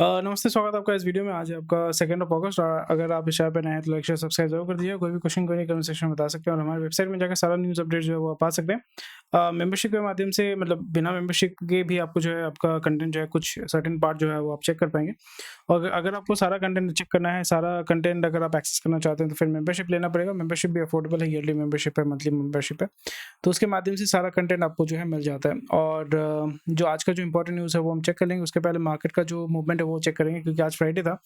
नमस्ते, स्वागत है आपका इस वीडियो में। आज है आपका 2 अगस्त और अगर आप इस चैनल पे नए हैं तो लाइक शेयर सब्सक्राइब जरूर कर दीजिए। कोई भी क्वेश्चन कोई कमेंट सेक्शन में बता सकते हैं और हमारे वेबसाइट में जाकर सारा न्यूज़ अपडेट जो है वो आप पा सकते हैं। मेंबरशिप के माध्यम से मतलब बिना मेंबरशिप के भी आपको जो है आपका कंटेंट जो है कुछ सर्टेन पार्ट जो है वो आप चेक कर पाएँगे। और अगर आपको सारा कंटेंट चेक करना है, सारा कंटेंट अगर आप एक्सेस करना चाहते हैं तो फिर मेंबरशिप लेना पड़ेगा। मेंबरशिप भी अफोर्डेबल है, ईयरली मेंबरशिप है, मंथली मेंबरशिप है। तो उसके माध्यम से सारा कंटेंट आपको जो है मिल जाता है। और जो आज का जो इम्पोर्टेंट न्यूज़ है वो हम चेक कर लेंगे। उसके पहले मार्केट का जो मूवमेंट है वो चेक करेंगे क्योंकि आज फ्राइडे था।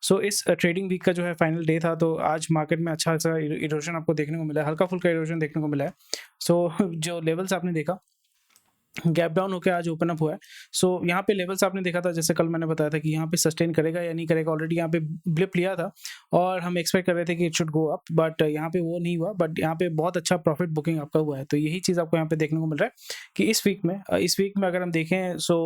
सो इस ट्रेडिंग वीक का जो है फाइनल डे था, तो आज मार्केट में अच्छा-सा इरोजन आपको देखने को मिला है, हल्का-फुल्का इरोजन देखने को मिला है। सो जो लेवल्स आपने देखा, गैप डाउन होके आज ओपन अप हुआ है। सो यहाँ पे लेवल्स आपने देखा था, जैसे कल मैंने बताया था कि यहाँ पे सस्टेन करेगा या नहीं करेगा। ऑलरेडी यहाँ पे ब्लिप लिया था और हम एक्सपेक्ट कर रहे थे कि it should go up, but यहाँ पे वो नहीं हुआ। बट यहाँ पे बहुत अच्छा प्रॉफिट बुकिंग आपका हुआ है, तो यही चीज़ आपको यहाँ पे देखने को मिल रहा है कि इस वीक में अगर हम देखें so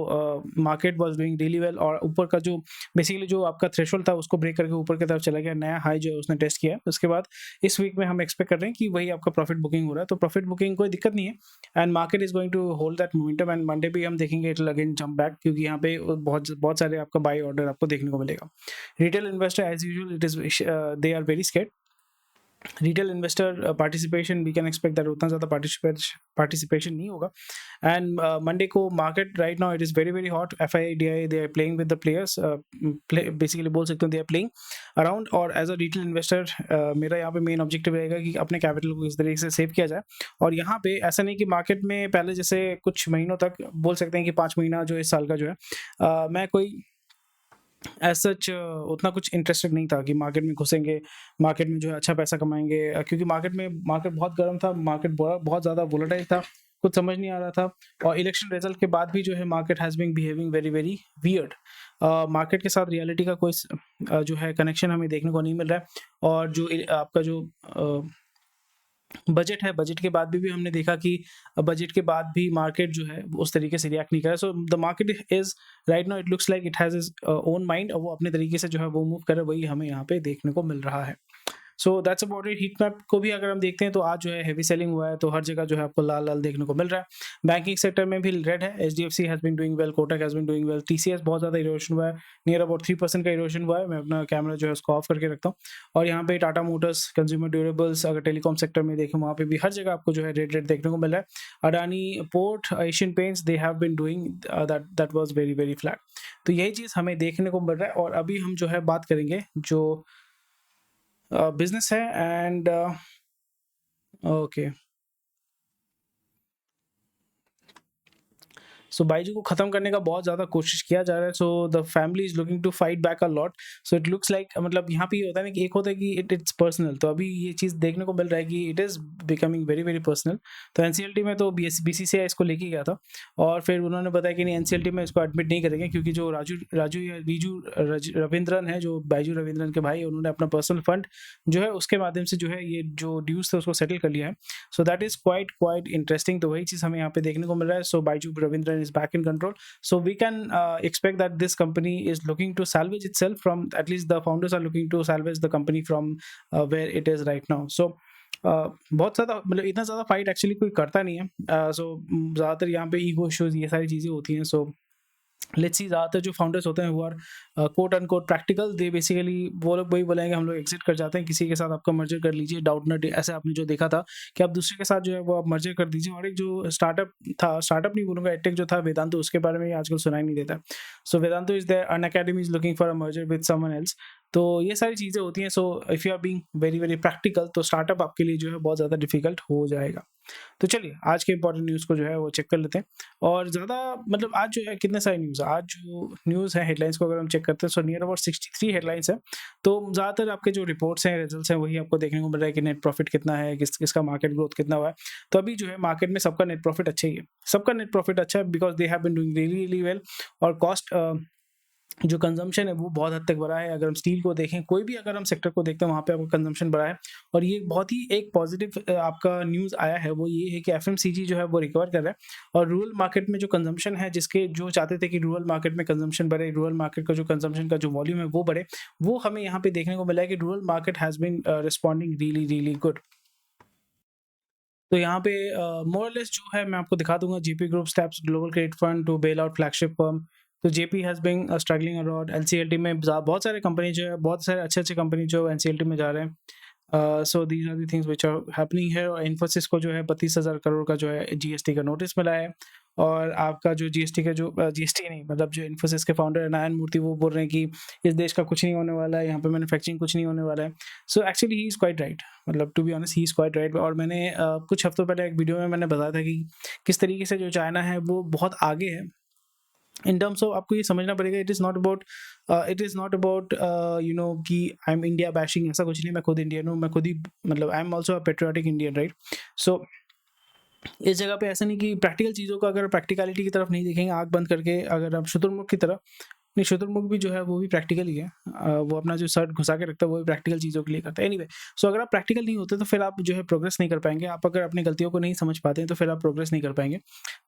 market was doing really well और ऊपर का जो बेसिकली जो आपका थ्रेशोल्ड था उसको ब्रेक करके ऊपर की तरफ चला गया, नया हाई जो है उसने टेस्ट किया है। उसके बाद इस वीक में हम एक्सपेक्ट कर रहे हैं कि वही आपका प्रॉफिट बुकिंग हो रहा है, तो प्रॉफिट बुकिंग कोई दिक्कत नहीं है and market is going to hold that momentum and Monday भी हम देखेंगे it will again jump back, क्योंकि यहाँ पे बहुत बहुत सारे आपका बाई ऑर्डर आपको देखने को मिलेगा। Retail investor as usual it is they are very scared. Retail investor participation we can expect that उतना ज़्यादा पार्टिसिपेशन नहीं होगा। एंड मंडे को market right now it is very very hot. FIDI they are playing with the players, basically बोल सकते हो they are playing around. और as a retail investor मेरा यहाँ पे मेन ऑब्जेक्टिव रहेगा कि अपने कैपिटल को इस तरीके से सेव किया जाए। और यहाँ पे ऐसा नहीं कि मार्केट में पहले जैसे कुछ महीनों तक बोल सकते हैं कि 5 महीना जो इस साल का जो है मैं कोई एज सच उतना कुछ इंटरेस्टेड नहीं था कि मार्केट में घुसेंगे, मार्केट में जो है अच्छा पैसा कमाएँगे, क्योंकि मार्केट बहुत गर्म था, मार्केट बहुत ज़्यादा वोलेटाइल था, कुछ समझ नहीं आ रहा था। और इलेक्शन रिजल्ट के बाद भी जो है market has been behaving very very weird. Market के साथ रियलिटी का कोई जो है कनेक्शन हमें देखने को नहीं मिल रहा है। और जो आपका जो बजट है, बजट के बाद भी हमने देखा कि बजट के बाद भी मार्केट जो है उस तरीके से रिएक्ट नहीं कर रहा है। So the market is right now it looks like it has its own mind और वो अपने तरीके से जो है वो मूव कर रहा है, वही हमें यहाँ पे देखने को मिल रहा है। सो that's about it. Heat map को भी अगर हम देखते हैं तो आज जो है हेवी सेलिंग हुआ है, तो हर जगह जो है आपको लाल-लाल देखने को मिल रहा है। बैंकिंग सेक्टर में भी रेड है, HDFC has been doing well, Kotak has been doing well, TCS बहुत ज़्यादा इरोजन हुआ है, नियर अबाउट 3% का इरोजन हुआ है। मैं अपना कैमरा जो है उसको ऑफ करके रखता हूँ। और यहाँ पे टाटा मोटर्स, कंज्यूमर ड्यूरेबल्स, अगर टेलीकॉम सेक्टर में देखें वहाँ पे भी हर जगह आपको जो है रेड देखने को मिल रहा है। Adani port, Asian Paints they have been doing that was very very flat. तो यही चीज़ हमें देखने को मिल रहा है। और अभी हम जो है बात करेंगे जो बिज़नेस है एंड ओके। सो बाईजू को खत्म करने का बहुत ज़्यादा कोशिश किया जा रहा है। So the family is looking to fight back a lot. So it looks like मतलब यहाँ पे ये होता है ना कि एक होता है कि इट्स पर्सनल, तो अभी ये चीज़ देखने को मिल रहा है कि it is becoming very very personal. तो एनसीएलटी में तो बीसीसीआई इसको लेके गया था और फिर उन्होंने बताया कि नहीं, एनसीएलटी में इसको एडमिट नहीं करेंगे क्योंकि जो राजू या रविंद्रन है, जो बाईजू रविंद्रन के भाई, उन्होंने अपना पर्सनल फंड जो है उसके माध्यम से जो है ये जो ड्यूज थे उसको सेटल कर लिया है। So that is quite interesting. तो वही चीज़ हमें यहाँ पे देखने को मिल रहा है। सो Byju Ravindran is back in control. So we can expect that this company is looking to salvage itself from, at least the founders are looking to salvage the company from where it is right now. So बहुत ज़्यादा मतलब इतना ज़्यादा fight actually कोई करता नहीं है। सो ज़्यादातर यहाँ पे ईगो इश्यूज ये सारी चीज़ें होती हैं। सो लेट्स सी, ज़्यादातर जो फाउंडर्स होते हैं वो are quote unquote practical. They basically वो लोग वही बोलेंगे हम लोग एग्जिट कर जाते हैं, किसी के साथ आपका मर्जर कर लीजिए, डाउटनट ऐसे आपने जो देखा था कि आप दूसरे के साथ जो है वो आप मर्जर कर दीजिए। और एक जो स्टार्टअप था, स्टार्टअप नहीं बोलूँगा, एडटेक जो था वेदांतो, उसके बारे में आजकल सुनाई नहीं देता। So Vedantu is there, Unacademy is looking for a merger with someone else. तो ये सारी चीज़ें होती हैं। So if you are being very very practical तो स्टार्टअप आपके लिए जो है बहुत ज़्यादा डिफिकल्ट हो जाएगा। तो चलिए आज के इंपॉर्टेंट न्यूज़ को जो है वो चेक कर लेते हैं। और ज़्यादा मतलब आज जो है कितने सारे न्यूज़ है, आज जो न्यूज़ है हेडलाइंस को अगर हम चेक करते हैं सो नियर अबाउट 63 हेडलाइंस है। तो ज़्यादातर आपके जो रिपोर्ट्स हैं, रिजल्ट्स हैं, वही आपको देखने को मिल रहा है कि नेट प्रॉफिट कितना है, किसका मार्केट ग्रोथ कितना हुआ है। तो अभी जो है मार्केट में सबका नेट प्रॉफिट अच्छा ही है, सबका नेट प्रॉफिट अच्छा है because they have been doing really really well. और कॉस्ट जो कंजम्पशन है वो बहुत हद तक बढ़ा है। अगर हम स्टील को देखें, कोई भी अगर हम सेक्टर को देखते हैं वहाँ पे आपका कंजम्पशन बढ़ा है। और ये बहुत ही एक पॉजिटिव आपका न्यूज़ आया है, वो ये है कि एफएमसीजी जो है वो रिकवर कर रहा है। और रूरल मार्केट में जो कंजम्पशन है, जिसके जो चाहते थे कि रूरल मार्केट में कंजम्पशन बढ़े, रूरल मार्केट का जो कंजम्पशन का जो वॉल्यूम है वो बढ़े, वो हमें यहाँ पे देखने को मिला है कि rural market has been responding really really good. तो यहाँ पे मोर और लेस जो है मैं आपको दिखा दूँगा। JP group steps global credit fund to bail out flagship firm. तो JP has been struggling around. NCLT में बहुत सारे कंपनी जो है, बहुत सारे अच्छे कंपनी जो एनसीएलटी में जा रहे हैं। So these are the things which are happening है। और इन्फोसिस को जो है 32,000 करोड़ का जो है जीएसटी का नोटिस मिला है। और आपका जो जीएसटी का जो जीएसटी नहीं, मतलब जो इन्फोसिस के फाउंडर है नारायण मूर्ति, वो बोल रहे हैं कि इस देश का कुछ नहीं होने वाला है, यहाँ पे मैन्युफैक्चरिंग कुछ नहीं होने वाला है। So actually he is quite right, मतलब to be honest he is quite right. और मैंने कुछ हफ्तों पहले एक वीडियो में मैंने बताया था कि किस तरीके से जो चाइना है वो बहुत आगे है इन टर्म्स ऑफ। आपको ये समझना पड़ेगा, it is not about you know कि आई एम इंडिया बैशिंग, ऐसा कुछ नहीं। मैं खुद इंडियन हूँ, मैं खुद ही मतलब I am also a patriotic Indian, right. So इस जगह पे ऐसा नहीं कि प्रैक्टिकल चीज़ों को अगर प्रैक्टिकलिटी की तरफ नहीं देखेंगे आँख बंद करके, अगर आप शुतुरमुर्ग की तरह नहीं, शुतुरमुर्ग भी जो है वो भी प्रैक्टिकल ही है। वो अपना जो शर्ट घुसा के रखता है वो भी प्रैक्टिकल चीज़ों के लिए करता है। एनीवे, सो अगर आप प्रैक्टिकल नहीं होते तो फिर आप जो है प्रोग्रेस नहीं कर पाएंगे। आप अगर अपनी गलतियों को नहीं समझ पाते हैं तो फिर आप प्रोग्रेस नहीं कर पाएंगे।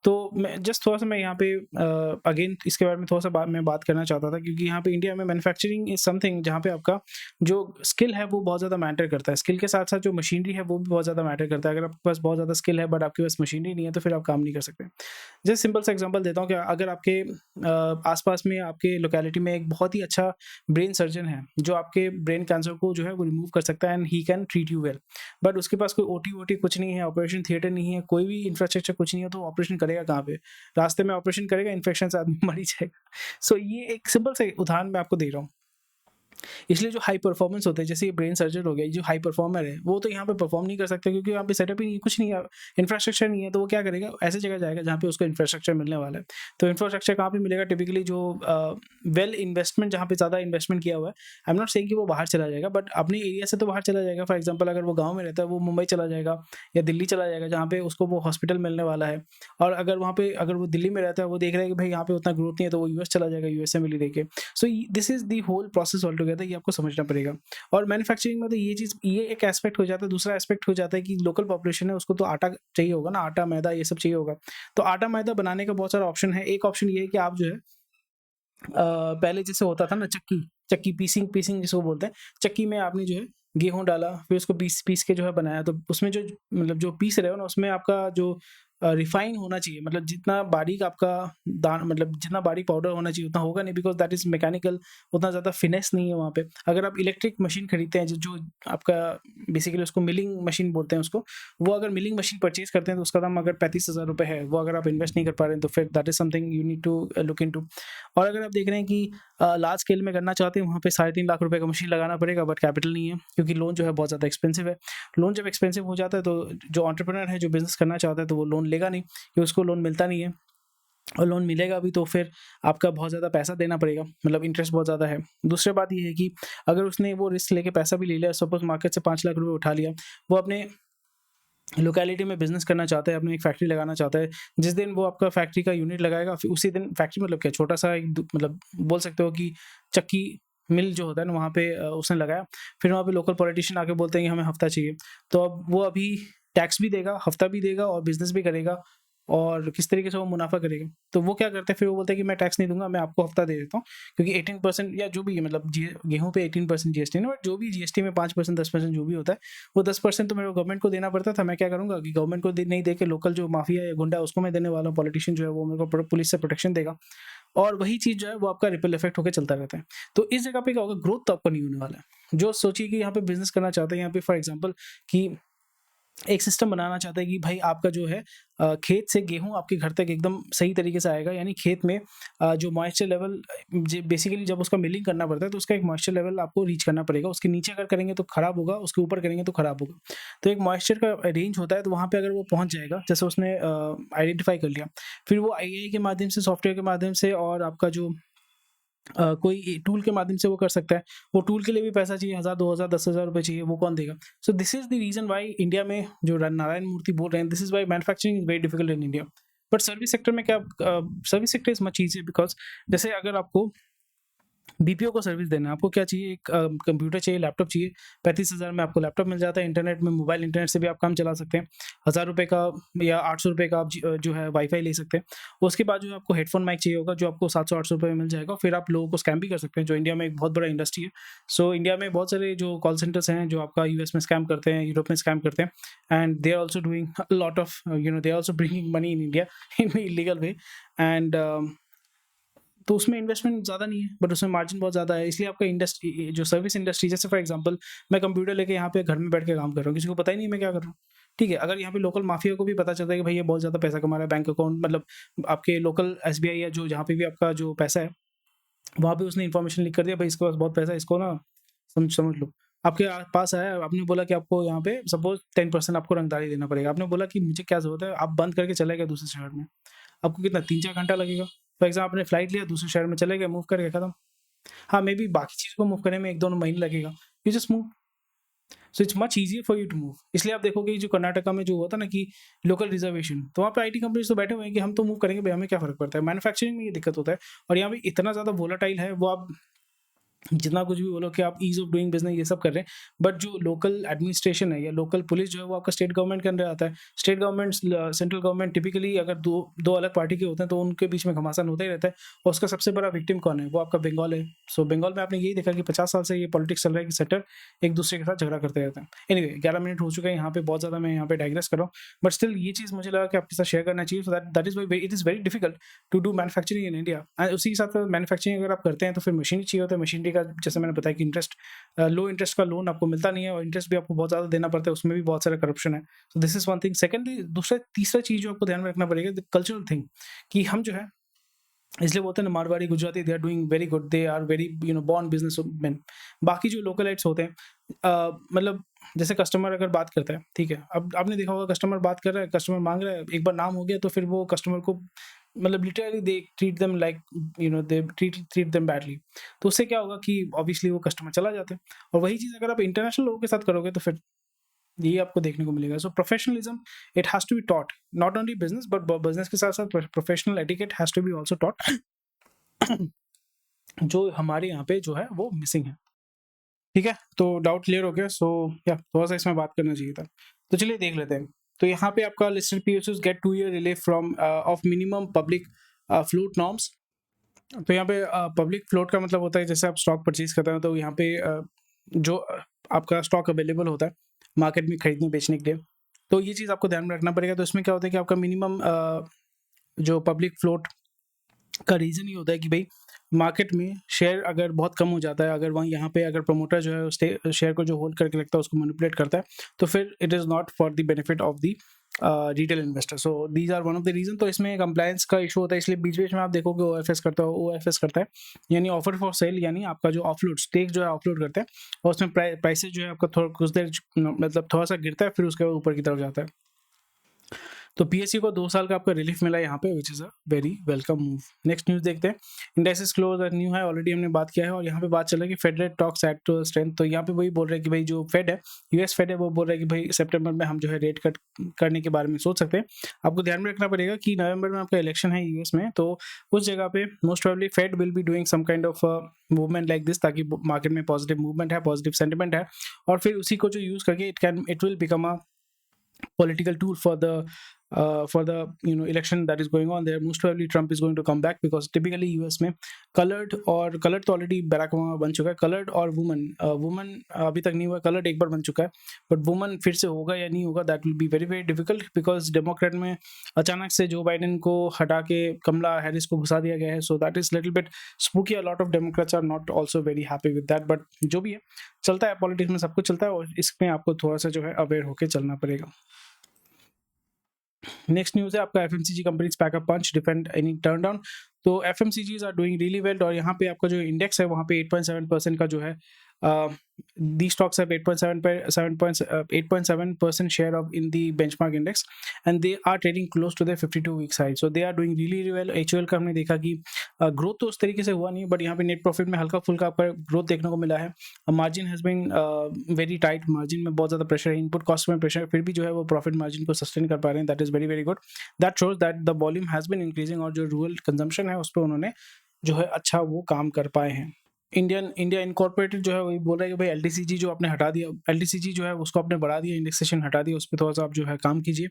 तो मैं जस्ट थोड़ा सा मैं यहाँ पे अगेन इसके बारे में थोड़ा सा मैं बात करना चाहता था, क्योंकि यहाँ पे इंडिया में मैन्युफैक्चरिंग इज समथिंग जहाँ पे आपका जो स्किल है वो बहुत ज़्यादा मैटर करता है। स्किल के साथ साथ जो मशीनरी है वो भी बहुत ज़्यादा मैटर करता है। अगर आपके पास बहुत ज़्यादा स्किल है बट आपके पास मशीनरी नहीं है तो फिर आप काम नहीं कर सकते। जस्ट सिंपल सा एग्जांपल देता हूँ कि अगर आपके आसपास में आपके लोकेलिटी में एक बहुत ही अच्छा ब्रेन सर्जन है जो आपके ब्रेन कैंसर को जो है वो रिमूव कर सकता है and he can treat you well, but उसके पास कोई ओटी वोटी कुछ नहीं है, ऑपरेशन थिएटर नहीं है, कोई भी इंफ्रास्ट्रक्चर कुछ नहीं है, तो ऑपरेशन करेगा कहाँ पे? रास्ते में ऑपरेशन करेगा, इन्फेक्शन से आदमी मर ही जाएगा। सो ये एक सिंपल सा उदाहरण मैं आपको दे रहा हूँ। इसलिए जो हाई परफॉर्मेंस होते हैं, जैसे ये ब्रेन सर्जन हो गया, जो हाई परफॉर्मर है वो तो यहाँ पे परफॉर्म नहीं कर सकते क्योंकि यहाँ पे सेटअप ही नहीं, कुछ नहीं है, इंफ्रास्ट्रक्चर नहीं है। तो वो क्या करेगा? ऐसी जगह जाएगा जहाँ पे उसको इंफ्रास्ट्रक्चर मिलने वाला है। तो इंफ्रास्ट्रक्चर कहाँ पे मिलेगा? टिपिकली जो वेल इन्वेस्टमेंट, जहाँ पे ज़्यादा इन्वेस्टमेंट किया हुआ है। आई एम नॉट सेइंग कि वो बाहर चला जाएगा, बट अपने एरिया से तो बाहर चला जाएगा। फॉर एग्जाम्पल अगर वो गाँव में रहता है, वो मुंबई चला जाएगा या दिल्ली चला जाएगा जहाँ पे उसको वो हॉस्पिटल मिलने वाला है। और अगर वहाँ पे अगर वो दिल्ली में रहता है, वो देख रहा है कि भाई यहाँ पे उतना ग्रोथ नहीं है, तो वो यूएस चला जाएगा, यूएस से मिली देके। So this is the whole process all together, ये आपको समझना पड़ेगा। और मैन्युफैक्चरिंग में तो ये चीज़, ये एक एस्पेक्ट हो जाता है। दूसरा एस्पेक्ट हो जाता है कि लोकल पॉपुलेशन है, उसको तो आटा चाहिए होगा ना, आटा मैदा ये सब चाहिए होगा। तो आटा मैदा बनाने का बहुत सारा ऑप्शन है। एक ऑप्शन ये है कि आप जो है पहले जैसे होता था ना, चक्की चक्की पीसिंग पीसिंग जिसको बोलते हैं, चक्की में आपने जो है गेहूं डाला, फिर उसको पीस पीस के जो है बनाया, तो उसमें जो मतलब जो पीस रहे हो ना, उसमें आपका जो रिफाइन होना चाहिए, मतलब जितना बारीक आपका दान, मतलब जितना बारीक पाउडर होना चाहिए उतना होगा नहीं, बिकॉज दैट इज मैकेनिकल, उतना ज़्यादा फिनेस नहीं है वहाँ पे। अगर आप इलेक्ट्रिक मशीन खरीदते हैं जो आपका बेसिकली उसको मिलिंग मशीन बोलते हैं उसको, वो अगर मिलिंग मशीन परचेज करते हैं तो उसका दाम अगर 35,000 रुपये है, वो अगर आप इन्वेस्ट नहीं कर पा रहे हैं तो फिर that is something you need to look in to. और अगर आप देख रहे हैं कि लार्ज स्केल में करना चाहते हैं, वहाँ पे 3.5 लाख रुपए का मशीन लगाना पड़ेगा, बट कैपिटल नहीं है क्योंकि लोन जो है बहुत ज़्यादा एक्सपेंसिव है। लोन जब एक्सपेंसिव हो जाता है तो जो एंटरप्रेन्योर है, जो बिजनेस करना चाहता है, तो वो लोन लेगा नहीं कि उसको लोन मिलता नहीं है। और लोन मिलेगा भी तो फिर आपका बहुत ज़्यादा पैसा देना पड़ेगा, मतलब इंटरेस्ट बहुत ज़्यादा है। दूसरी बात ये है कि अगर उसने वो रिस्क लेके पैसा भी ले लिया, सपोज मार्केट से 5 लाख रुपए उठा लिया, वो अपने लोकेलिटी में बिजनेस करना चाहता है, अपनी एक फैक्ट्री लगाना चाहता है। जिस दिन वो आपका फैक्ट्री का यूनिट लगाएगा, फिर उसी दिन फैक्ट्री मतलब क्या, छोटा सा एक मतलब बोल सकते हो कि चक्की मिल जो होता है ना, वहाँ पे उसने लगाया। फिर वहाँ पे लोकल पॉलिटिशियन आके बोलते हैं कि हमें हफ्ता चाहिए, तो अब वो अभी टैक्स भी देगा, हफ्ता भी देगा और बिजनेस भी करेगा, और किस तरीके से वो मुनाफा करेगा। तो वो क्या करते हैं, फिर वो बोलते हैं कि मैं टैक्स नहीं दूंगा, मैं आपको हफ्ता दे देता हूँ, क्योंकि 18% या जो भी है, मतलब गेहूं पे 18% जीएसटी नहीं, बट जो भी जीएसटी में 5% 10% जो भी होता है, वो 10% तो मेरे को गवर्नमेंट को देना पड़ता था। मैं क्या करूंगा कि गवर्नमेंट को नहीं दे के लोकल जो माफिया या गुंडा है उसको मैं देने वाला हूँ। पॉलिटिशियन जो है वो मेरे को पुलिस से प्रोटेक्शन देगा, और वही चीज़ जो है वो आपका रिपल इफेक्ट होकर चलता रहता है। तो इस जगह पे क्या होगा, ग्रोथ तो आपको नहीं होने वाला है। जो सोचिए कि यहाँ पे बिजनेस करना चाहते हैं, यहाँ पे फॉर एग्जाम्पल कि एक सिस्टम बनाना चाहता है कि भाई आपका जो है खेत से गेहूं आपके घर तक एकदम सही तरीके से आएगा, यानी खेत में जो मॉइस्चर लेवल, बेसिकली जब उसका मिलिंग करना पड़ता है तो उसका एक मॉइस्चर लेवल आपको रीच करना पड़ेगा। उसके नीचे अगर करेंगे तो खराब होगा, उसके ऊपर करेंगे तो खराब होगा। तो एक मॉइस्चर का रेंज होता है, तो वहाँ पे अगर वो पहुँच जाएगा, जैसे उसने आइडेंटिफाई कर लिया, फिर वो आईएआई के माध्यम से, सॉफ्टवेयर के माध्यम से, और आपका जो कोई टूल के माध्यम से वो कर सकता है। वो टूल के लिए भी पैसा चाहिए, 1000 2000 10,000 रुपये चाहिए, वो कौन देगा? So this is the reason why India में जो नारायण मूर्ति बोल रहे हैं, this is why manufacturing is very difficult in India. But service sector में क्या, service sector is much easy, because जैसे अगर आपको बीपीओ को सर्विस देना है, आपको क्या चाहिए? एक कंप्यूटर चाहिए, लैपटॉप चाहिए। 35,000 में आपको लैपटॉप मिल जाता है। इंटरनेट में, मोबाइल इंटरनेट से भी आप काम चला सकते हैं। 1000 रुपये का या 800 रुपये का आप जो है वाईफाई ले सकते हैं। उसके बाद जो है आपको हेडफोन माइक चाहिए होगा, जो आपको 700-800 रुपये में मिल जाएगा। फिर आप लोगों को स्कैम भी कर सकते हैं, जो इंडिया में एक बहुत बड़ा इंडस्ट्री है। सो इंडिया में बहुत सारे जो कॉल सेंटर्स हैं, जो आपका यूएस में स्कैम करते हैं, यूरोप में स्कैम करते हैं, and they are also doing lot of they are also bringing money in India in illegal way. And तो उसमें इन्वेस्टमेंट ज़्यादा नहीं है, बट उसमें मार्जिन बहुत ज़्यादा है। इसलिए आपका इंडस्ट्री जो सर्विस इंडस्ट्री, जैसे फॉर एग्जांपल मैं कंप्यूटर लेके यहाँ पे घर में बैठ के काम कर रहा हूँ, किसी को पता ही नहीं मैं क्या कर रहा हूँ, ठीक है। अगर यहाँ पे लोकल माफिया को भी पता चलता है कि भाई ये बहुत ज़्यादा पैसा कमा रहा है, बैंक अकाउंट मतलब आपके लोकल SBI या जो जहाँ पे भी आपका जो पैसा है, वहाँ पे उसने इन्फॉर्मेशन लीक कर दिया, भाई इसके पास बहुत पैसा है, इसको ना समझ समझ लो। आपके पास आया, आपने बोला कि आपको यहाँ पे सपोज 10% आपको रंगदारी देना पड़ेगा। आपने बोला कि मुझे क्या ज़रूरत है, आप बंद करके चले गए दूसरे शहर में, आपको कितना 3-4 घंटा लगेगा। फॉर एग्जाम्पल आपने फ्लाइट लिया, दूसरे शहर में चले गए, मूव करके खत्म। हाँ, मे बी बाकी चीज़ को मूव करने में 1-2 महीने लगेगा, you just move, so it's much easier for you to move. इसलिए आप देखोगे जो कर्नाटका में जो होता है ना कि लोकल रिजर्वेशन, तो वहाँ पे IT कंपनीज तो बैठे हुए हैं कि हम तो मूव करेंगे भाई, हमें क्या फ़र्क पड़ता है। मैन्युफैक्चरिंग में ये दिक्कत होता है, और यहाँ पे इतना ज़्यादा वोलाटाइल है, वो आप जितना कुछ भी बोलो कि आप ईज़ ऑफ डूइंग बिज़नेस ये सब कर रहे हैं, बट जो लोकल एडमिनिस्ट्रेशन है या लोकल पुलिस जो है वो आपका स्टेट गवर्नमेंट के अंडर आता है। State government central government typically अगर दो अलग पार्टी के होते हैं तो उनके बीच में घमासान होता ही रहता है, और उसका सबसे बड़ा विक्टिम कौन है, वो आपका बंगाल है। सो बंगाल में आपने यही देखा कि 50 साल से ये पॉलिटिक्स चल रहा है कि सेक्टर एक दूसरे के साथ झगड़ा करते रहते हैं। एनीवे 11 मिनट हो चुका है, यहाँ पे बहुत ज़्यादा मैं यहाँ पे डाइग्रेस कर रहा हूँ, बट स्टिल ये चीज़ मुझे लगा कि आपके साथ शेयर करना चाहिए। So that is why it is very difficult to do manufacturing in India. And उसी के साथ मैन्युफैक्चरिंग अगर आप करते हैं तो फिर मशीनरी चाहिए होता है। मशीनरी का जैसे मैंने बताया कि इंटरेस्ट लो इंटरेस्ट का लोन आपको मिलता नहीं है, और इंटरेस्ट भी आपको बहुत ज़्यादा देना पड़ता है, उसमें भी बहुत सारा करप्शन है। So this is one thing. Secondly दूसरा तीसरा चीज़ जो आपको ध्यान में रखना पड़ेगा, द कल्चरल थिंग, कि हम जो है, इसलिए बोलते हैं ना Marwari Gujarati they are doing very good, they are very born businessman. बाकी जो लोकलाइट्स होते हैं मतलब जैसे कस्टमर अगर बात करता है, ठीक है, अब आपने देखा होगा कस्टमर बात कर रहा है, कस्टमर मांग रहा है, एक बार नाम हो गया तो फिर वो कस्टमर को मतलब literally they treat them like they treat them badly. तो उससे क्या होगा कि ऑब्वियसली वो कस्टमर चला जाता है। और वही चीज़ अगर आप इंटरनेशनल लोगों के साथ करोगे तो फिर ये आपको देखने को मिलेगा। So professionalism it has to be taught, not only business but business के साथ साथ professional etiquette has to be also taught, जो हमारे यहाँ पे जो है वो मिसिंग है। ठीक है, तो डाउट क्लियर हो गया। सो या थोड़ा सा इसमें बात करना चाहिए था, तो चलिए देख लेते हैं। तो यहाँ पे आपका listed PSUs get 2 year relief from off minimum public float norms. तो यहाँ पे पब्लिक फ्लोट का मतलब होता है जैसे आप स्टॉक परचेज करते हैं, तो यहाँ पे जो आपका स्टॉक अवेलेबल होता है मार्केट में खरीदने बेचने के लिए, तो ये चीज़ आपको ध्यान में रखना पड़ेगा। तो इसमें क्या होता है कि आपका मिनिमम जो पब्लिक फ्लोट का रीज़न ये होता है कि भाई मार्केट में शेयर अगर बहुत कम हो जाता है, अगर वहाँ यहाँ पे अगर प्रमोटर जो है शेयर को जो होल्ड करके रखता है उसको मैनिपुलेट करता है, तो फिर it is not for the benefit of the retail investor. So these are one of the reason. तो इसमें कंप्लायंस का इशू होता है, इसलिए बीच बीच में आप देखोगे OFS करता है, यानी ऑफर फॉर सेल, यानी आपका जो ऑफलोड स्टेक जो है ऑफलोड करता है, और उसमें प्राइसेस जो है आपका थोड़ा कुछ देर मतलब थोड़ा सा गिरता है, फिर उसके बाद ऊपर की तरफ जाता है। तो PSU को 2 साल का आपका रिलीफ मिला यहाँ पे, which is a very welcome move. Next news देखते हैं। Indexes close eight new high, already हमने बात किया है, और यहाँ पे बात चल रहा है कि Fed rate talks at two strength. तो यहाँ पे वही बोल रहे हैं कि भाई जो फेड है, US फेड है, वो बोल रहा है कि भाई सितंबर में हम जो है रेट कट करने के बारे में सोच सकते हैं। आपको ध्यान में रखना पड़ेगा कि नवंबर में आपका इलेक्शन है US में, तो उस जगह पे most probably Fed will be doing some kind of movement like this, ताकि मार्केट में पॉजिटिव मूवमेंट है, पॉजिटिव सेंटिमेंट है, और फिर उसी को जो यूज़ करके it will become a political tool for the election that is going on there. Most probably Trump is going to come back because typically US में colored तो already Barack Obama बन चुका है, colored और woman अभी तक नहीं हुआ, colored एक बार बन चुका है, but woman फिर से होगा या नहीं होगा, that will be very very difficult because Democrat में अचानक से जो बाइडेन को हटा के कमला हैरिस को घुसा दिया गया है, so that is little bit spooky. A lot of Democrats are not also very happy with that, but जो भी है चलता है, पॉलिटिक्स में सब कुछ चलता है, और इसमें आपको थोड़ा सा जो है अवेयर होके चलना पड़ेगा। नेक्स्ट न्यूज़ है आपका FMCG companies pack up punch defend any turn down. तो FMCGs are doing really well, और यहाँ पे आपका जो इंडेक्स है वहाँ पे 8.7% का जो है these stocks have 8.7% share of in the benchmark index, and they are trading close to their 52-week high, so they are doing really well. HUL का हमने देखा कि ग्रोथ तो उस तरीके से हुआ नहीं, बट यहाँ पे नेट प्रॉफिट में हल्का फुल्का आपका ग्रोथ देखने को मिला है। Margin has been very tight, margin में बहुत ज़्यादा प्रेशर है, इनपुट कॉस्ट में प्रेशर, फिर भी जो है वो प्रॉफिट मार्जिन को सस्टेन कर पा रहे हैं। That is very very good, that shows that the volume has been increasing, और जो रूरल कंजम्पशन है उस पर उन्होंने जो है अच्छा वो काम कर पाए हैं। इंडिया इनकॉर्पोरेटेड जो है वही बोल रहा है कि भाई LTCG जो आपने हटा दिया, LTCG जो है उसको आपने बढ़ा दिया, इंडेक्सेशन हटा दिया, उस पर थोड़ा सा आप जो है काम कीजिए,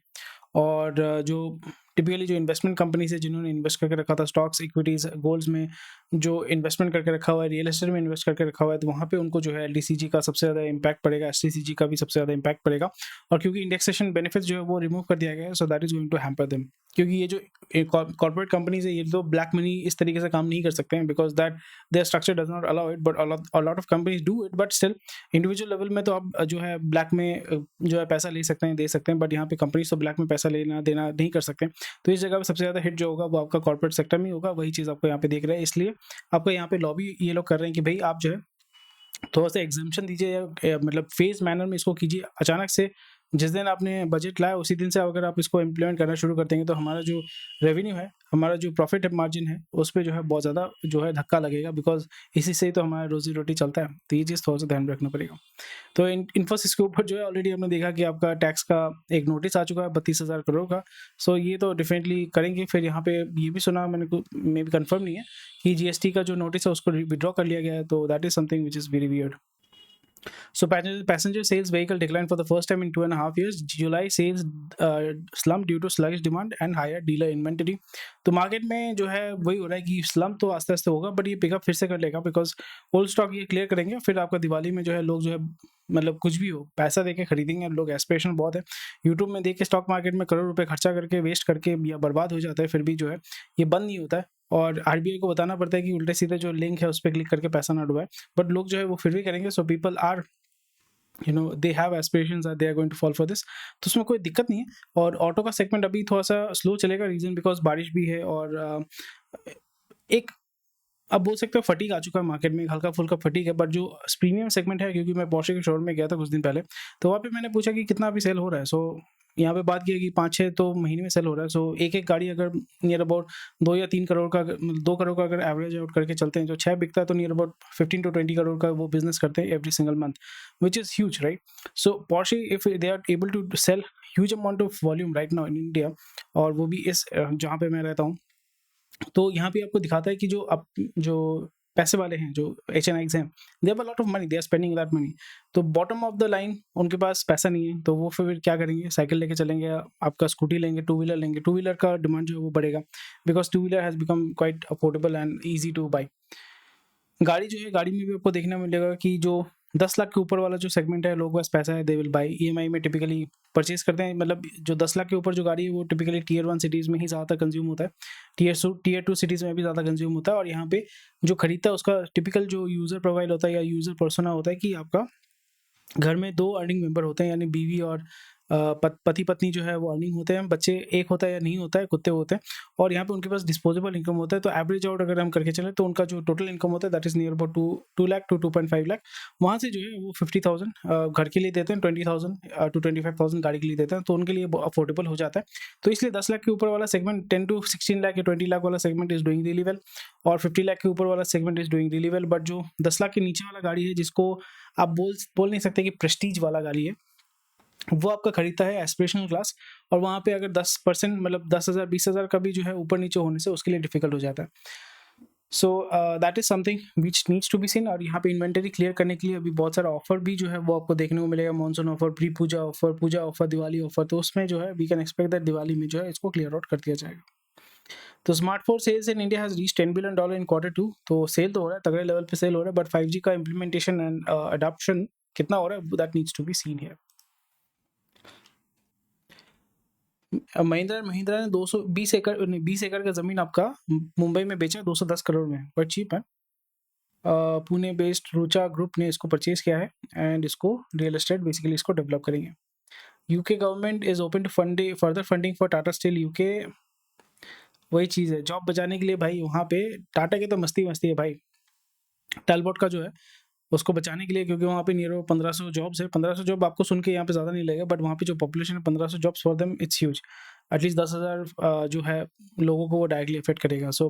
और जो टिपिकली जो इन्वेस्टमेंट कंपनीज है जिन्होंने इन्वेस्ट करके रखा था स्टॉक्स, इक्विटीज, गोल्ड्स में जो इन्वेस्टमेंट करके रखा हुआ है, रियल एस्टेट में इन्वेस्ट करके रखा हुआ है, तो वहाँ पे उनको जो है एलडीसीजी का सबसे ज़्यादा इम्पैक्ट पड़ेगा, एसटीसीजी का भी सबसे ज़्यादा इम्पैक्ट पड़ेगा। और क्योंकि इंडेक्सेशन बेनिफिट्स जो है वो रिमूव कर दिया गया है, so that is going to hamper them. क्योंकि ये जो कॉर्पोरेट कंपनीज है ये तो ब्लैक मनी इस तरीके से काम नहीं कर सकते हैं, because that there structure does not allow it, but a lot of companies do it. But still individual level में तो आप जो है ब्लैक में जो है पैसा ले सकते हैं, दे सकते हैं, बट यहाँ पे कंपनीज तो ब्लैक में पैसा लेना देना नहीं कर सकते। तो इस जगह पे सबसे ज़्यादा हिट जो होगा वो आपका कॉर्पोरेट सेक्टर में होगा, वही चीज़ आपको यहाँ पे देख रहे हैं। इसलिए आपको यहाँ पे लॉबी ये लोग कर रहे हैं कि भाई आप जो है थोड़ा सा एग्जाम्पशन दीजिए या मतलब फेज मैनर में इसको कीजिए। अचानक से जिस दिन आपने बजट लाया उसी दिन से अगर आप इसको इम्प्लीमेंट करना शुरू कर देंगे तो हमारा जो रेवेन्यू है, हमारा जो प्रॉफिट मार्जिन है, उस पर जो है बहुत ज़्यादा जो है धक्का लगेगा, बिकॉज इसी से ही तो हमारा रोजी रोटी चलता है। तो ये चीज़ थोड़ा सा ध्यान में रखना पड़ेगा। तो इन्फोसिस के ऊपर जो है ऑलरेडी हमने देखा कि आपका टैक्स का एक नोटिस आ चुका है 32,000 करोड़ का। सो ये तो डेफिनेटली करेंगे। फिर यहाँ पे ये भी सुना मैंने को मे भी कंफर्म नहीं है कि जीएसटी का जो नोटिस है उसको विड्रॉ कर लिया गया है, तो that is something which is very weird. So passenger sales vehicle declined for the first time in 2.5 years. July sales slumped due to sluggish demand and higher dealer inventory. तो market में जो है वही हो रहा है कि स्लम्प तो आस्ते आस्ते होगा, बट ये पिकअप फिर से कर लेगा, बिकॉज ओल्ड स्टॉक ये क्लियर करेंगे। फिर आपका दिवाली में जो है लोग जो है मतलब कुछ भी हो पैसा देके खरीदेंगे। लोग एस्पिरेशन बहुत है, यूट्यूब में देख के स्टॉक मार्केट में करोड़ रुपए खर्चा करके वेस्ट करके या बर्बाद हो जाता है, फिर भी जो है ये बंद नहीं होता है। और आरबीआई को बताना पड़ता है कि उल्टे सीधे जो लिंक है उस पर क्लिक करके पैसा ना डुबाए, बट लोग जो है वो फिर भी करेंगे। So people are they have aspirations they are going to fall for this. तो उसमें कोई दिक्कत नहीं है। और ऑटो का सेगमेंट अभी थोड़ा सा स्लो चलेगा, रीजन बिकॉज बारिश भी है और एक अब बोल सकते हो फटीक आ चुका है मार्केट में, हल्का फुल्का फटीक है। बट जो प्रीमियम सेगमेंट है, क्योंकि मैं पोर्शे के शोरूम में गया था कुछ दिन पहले, तो वहाँ पे मैंने पूछा कि कितना अभी सेल हो रहा है। सो यहाँ पे बात की है कि 5-6 तो महीने में सेल हो रहा है। सो एक एक गाड़ी अगर नियर अबाउट 2 या 3 करोड़ का 2 करोड़ का अगर एवरेज आउट करके चलते हैं, जो 6 बिकता है तो नियर अबाउट 15 to 20 करोड़ का वो बिजनेस करते हैं every single month, which is huge right. So Porsche if they are able to sell huge amount of volume right now in India, और वो भी इस जहाँ पे मैं रहता हूँ, तो यहाँ पे आपको दिखाता है कि जो पैसे वाले हैं, जो HNIs हैं, they have a lot of money, they are spending that money. तो बॉटम ऑफ द लाइन उनके पास पैसा नहीं है, तो वो फिर क्या करेंगे, साइकिल लेके चलेंगे, आपका स्कूटी लेंगे, टू व्हीलर लेंगे। टू व्हीलर का डिमांड जो है वो बढ़ेगा, because two wheeler has become quite affordable and easy two by. गाड़ी जो है, गाड़ी में भी आपको देखने मिलेगा कि जो 10 लाख के ऊपर वाला जो सेगमेंट है, लोगों के पास पैसा है, दे विल बाई। EMI में टिपिकली परचेज करते हैं। मतलब जो 10 लाख के ऊपर जो गाड़ी है वो टिपिकली Tier 1 सिटीज़ में ही ज़्यादातर कंज्यूम होता है, Tier 2 सिटीज़ में भी ज़्यादा कंज्यूम होता है। और यहाँ पे जो खरीदता है उसका टिपिकल जो यूज़र प्रोफाइल होता है या यूज़र पर्सोना होता है कि आपका घर में 2 अर्निंग मेंबर होते हैं, यानी बीवी और पति पत्नी जो है वो अर्निंग होते हैं, बच्चे एक होता है या नहीं होता है, कुत्ते होते हैं, और यहाँ पे उनके पास डिस्पोजेबल इनकम होता है। तो एवरेज आउट अगर हम करके चलें तो उनका जो टोटल इनकम होता है that is near about 2 lakh to 2.5 lakh. वहाँ से जो है वो 50,000 घर के लिए देते हैं, 20,000 to 25,000 गाड़ी के लिए देते हैं, तो उनके लिए अफोर्डेबल हो जाता है। तो इसलिए 10 लाख के ऊपर वाला सेगमेंट 10 to 16 लाख या 20 लाख वाला segment is doing really well, और 50 लाख के ऊपर वाला segment is doing really well. But जो 10 लाख के नीचे वाला गाड़ी है, जिसको आप बोल नहीं सकते कि प्रेस्टीज वाला गाड़ी है, वो आपका खरीदता है एस्पिरेशनल क्लास, और वहाँ पे अगर 10% मतलब 10,000 20,000 का भी जो है ऊपर नीचे होने से उसके लिए डिफिकल्ट हो जाता है। So that is something which needs to be seen. और यहाँ पे इन्वेंटरी क्लियर करने के लिए अभी बहुत सारा ऑफर भी जो है वो आपको देखने को मिलेगा, monsoon offer, pre Puja offer, Puja offer, Diwali offer. तो उसमें जो है we can expect that Diwali में जो है इसको क्लियर आउट कर दिया जाएगा। तो smartphone sales in India has reach $10 billion in Q2। तो सेल तो हो रहा है, तगड़े लेवल पे सेल हो रहा है, बट 5G का इम्प्लीमेंटेशन एंड अडॉप्शन कितना हो रहा है, that needs to be seen here. Mahindra and Mahindra ने 20 एकड़ का जमीन आपका मुंबई में बेचा 210 करोड़ में, बट चीप है। पुणे बेस्ड रुचा ग्रुप ने इसको परचेज किया है एंड इसको रियल एस्टेट बेसिकली इसको डेवलप करेंगे। UK government is open to further funding for Tata Steel UK. वही चीज़ है, जॉब बचाने के लिए भाई वहाँ पे टाटा के तो मस्ती है भाई। टैलबॉट का जो है उसको बचाने के लिए, क्योंकि वहाँ पे नियर 1500 जॉब्स है। 1500 जॉब आपको सुन के यहाँ पे ज़्यादा नहीं लगेगा, बट वहाँ पे जो पॉपुलेशन है 1500 jobs for them it's huge. At least 10,000 जो है लोगों को वो डायरेक्टली अफेक्ट करेगा। So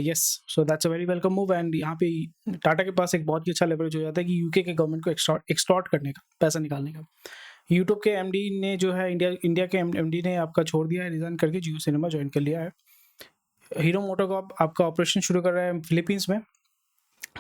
yes, so that's a very welcome move. And यहाँ पे टाटा के पास एक बहुत ही अच्छा लेवरेज हो जाता है कि यूके के गवर्नमेंट को एक्सटॉर्ट करने का, पैसा निकालने का। यूट्यूब के MD ने जो है इंडिया के MD ने आपका छोड़ दिया है, रिजाइन करके जियो सिनेमा ज्वाइन कर लिया है। हीरो मोटोकॉर्प आपका ऑपरेशन शुरू कर रहा है फिलीपींस में।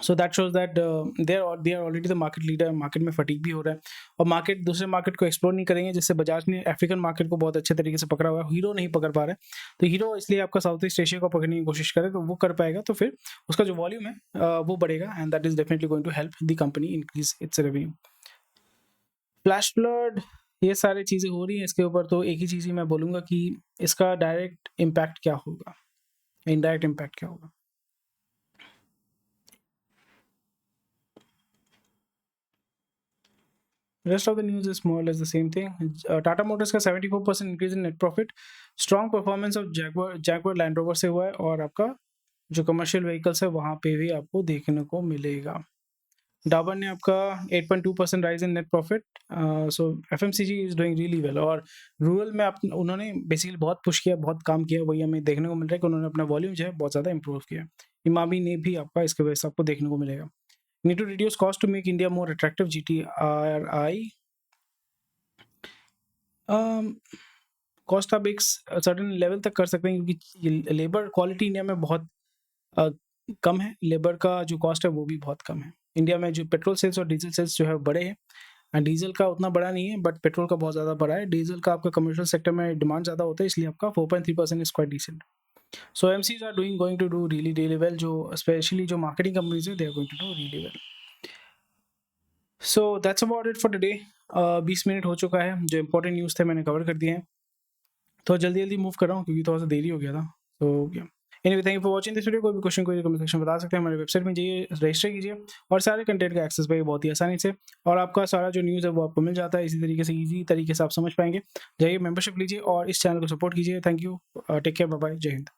So that shows that they are already the market leader. Market में फटीग भी हो रहा है और मार्केट दूसरे मार्केट को एक्सप्लोर नहीं करेंगे, जिससे बजाज ने अफ्रीकन मार्केट को बहुत अच्छे तरीके से पकड़ा हुआ है, हीरो नहीं पकड़ पा रहा है। तो हीरो इसलिए आपका साउथ ईस्ट एशिया को पकड़ने की कोशिश करे तो वो कर पाएगा, तो फिर उसका जो वॉल्यूम है वो बढ़ेगा and that is definitely going to help the company increase its revenue. Flash flood, ये सारी चीज़ें हो रही हैं इसके ऊपर, तो एक ही चीज़ ही मैं बोलूँगा कि इसका डायरेक्ट इम्पैक्ट क्या होगा, इनडायरेक्ट इम्पैक्ट क्या होगा। Rest of the news is more or less the same thing. Tata Motors का 74% increase in net profit, strong performance of Jaguar land rover से हुआ है और आपका जो कमर्शियल व्हीकल्स है वहाँ पे भी आपको देखने को मिलेगा। डाबर ने आपका 8.2% rise in net profit. So FMCG is doing really well और रूरल में उन्होंने बेसिकली बहुत पुश किया, बहुत काम किया, वही हमें देखने को मिल रहा है कि उन्होंने अपना वॉल्यूम जो है बहुत ज़्यादा इंप्रूव किया। इमामी ने भी आपका इसके वजह से आपको देखने को मिलेगा। Need to reduce cost to make India more attractive, GTRI। Cost आप एक सर्टेन लेवल तक कर सकते हैं क्योंकि लेबर क्वालिटी इंडिया में बहुत कम है, लेबर का जो कॉस्ट है वो भी बहुत कम है। इंडिया में जो पेट्रोल सेल्स और डीजल सेल्स जो है बड़े हैं, एंड डीजल का उतना बड़ा नहीं है बट पेट्रोल का बहुत ज़्यादा बड़ा है। डीजल का आपका कमर्शियल सेक्टर में डिमांड ज़्यादा होता है, इसलिए आपका 4.3% is quite decent. So MCs are going to do really well, जो स्पेशली जो मार्केटिंग कंपनीज है they are going to do really well. So that's about it for today. 20 minute हो चुका है, जो इंपॉर्टेंट न्यूज़ थे मैंने कवर कर दिए हैं, तो जल्दी मूव कर रहा हूँ क्योंकि थोड़ा सा देरी हो गया था। तो anyway, thank you for watching this video. कोई भी क्वेश्चन कोई कमेंट सेक्शन में बता सकते हैं, हमारे वेबसाइट में जाइए, रजिस्टर कीजिए और सारे कंटेंट का एक्सेस पाइए बहुत ही आसानी से, और आपका सारा जो न्यूज़ है वो आपको मिल जाता है इसी तरीके से, ईजी तरीके से आप समझ पाएंगे। जाइए मेंबरशिप लीजिए और इस चैनल को सपोर्ट कीजिए। Thank you, take care, bye bye, जय हिंद।